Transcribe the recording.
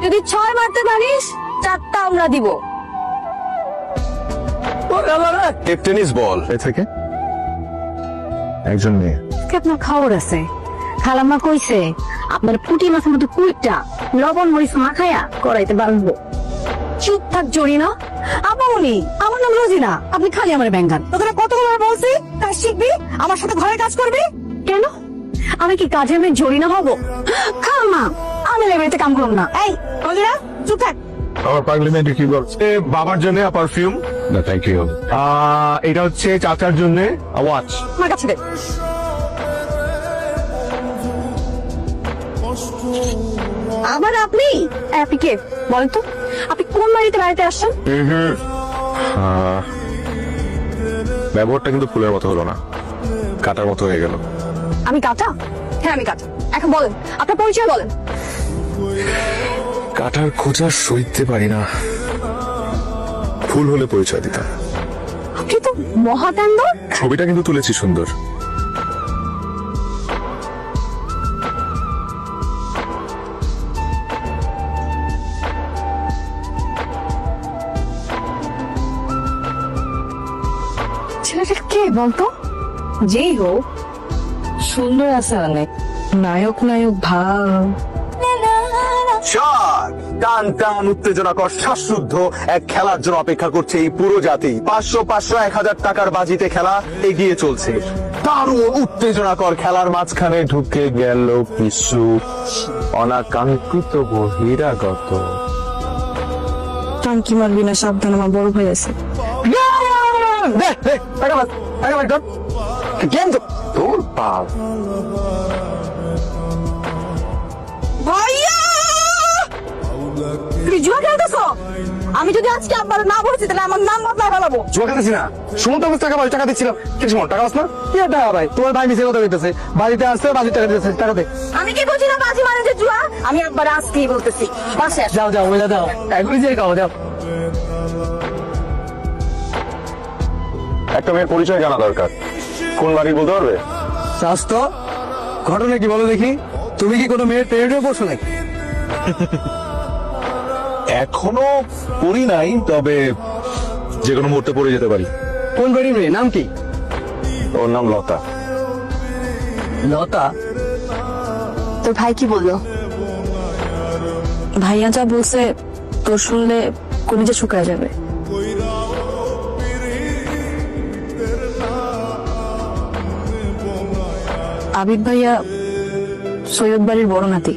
যদি 6 মারতে পারিস 4টা আমরা দিব। টেনিস বল এ থেকে একজন মেয়ে। আপনার খবর আছে, খালাম্মা কইছে আপনার পুঁটি মাছের মতো কুইটা লবণ মরিচ মাখায়া করাইতে পারবো। চুপ থাক জরিনা। আপামনি, আমার নাম রোজিনা, আপনি খালি আমার ব্যাঙ্গান। তোকে কতবার বলছি কাজ শিখবি, আমার সাথে ঘরে কাজ করবি কেন? আমি কি কাজের মেয়ে জরিনা হবো? খালাম্মা, আমি লেবারিতে কাম করব না। এই রোজিনা, চুপ থাক। আমার পাগলি মেয়ে কি বলছে? বাবার জন্য পারফিউম না, থ্যাংক ইউ। এটা হচ্ছে চাচার জন্য ওয়াচ। আমার কাছে দে। আবার আপনি কে বলেন তো? আপনি কোন বাড়িতে আসছেন? ব্যবহারটা কিন্তু ফুলের মতো হলো না, কাটার মতো হয়ে গেল। আমি কাটা? হ্যাঁ আমি কাটা। এখন বলেন, আপনার পরিচয় বলেন। কাটার খোঁজা সইতে পারি না, ফুল হলে পরিচয় দিতাম। আপনি তো মহাকান্ড। ছবিটা কিন্তু তুলেছি সুন্দর। ছেলেটা কে বলতো? যেই হোক সুন্দর আছে অনেক, নায়ক নায়ক ভাব। টান টান উত্তেজনাকর শ্বাসরুদ্ধ এক খেলার জন্য অপেক্ষা করছে এই পুরো জাতি। 500 1000 টাকার বাজিতে খেলা এগিয়ে চলছে। দারুণ উত্তেজনাকর খেলার মাঝখানে ঢুকে গেল কিছু অনাকাঙ্ক্ষিত বহিরাগত। টাঙ্কি মারবি না, সাবধান, আমার বড় ভাই আছে। তোর পাপ। ভাইয়া তুমি জুয়া খেলতেছো? আমি যদি আজকে আব্বার না বলছি তাহলে আমার নাম বদলায় ফেলাবো। জুয়া খেতেছি না, সুমন্ত টাকা ভাই, টাকা দিচ্ছিলাম। কিছু টাকা আস না, কি টাকা ভাই? তোমার ভাই মিশে কথা বলতেছে, বাড়িতে আসছে, বাড়িতে টাকা দিতেছে, টাকা দে। আমি কি বলছি না বাজি মানে যে জুয়া? আমি আব্বার আজকেই বলতেছি। বাসে যাও যাও, ওইটা দাও, এখনই যে খাও, যাও। একটা মেয়ের পরিচয় জানা দরকার, কোন বাড়ি বলতে পারবে? স্বাস্থ্য ঘটনা কি বলো দেখি? তুমি কি কোনো মেয়ের প্রেমে পড়ছো নাকি? এখনো পড়ি নাই, তবে যে কোনো মুহূর্তে পড়ে যেতে পারি। কোন বাড়ির মেয়ে, নাম কি? ওর নাম লতা। লতা? তোর ভাই কি বললো? ভাইয়া যা বলছে তোর শুনলে কলিজা শুকায় যাবে। আবিদ ভাইয়া সৈয়দ বাড়ির বড় নাতি।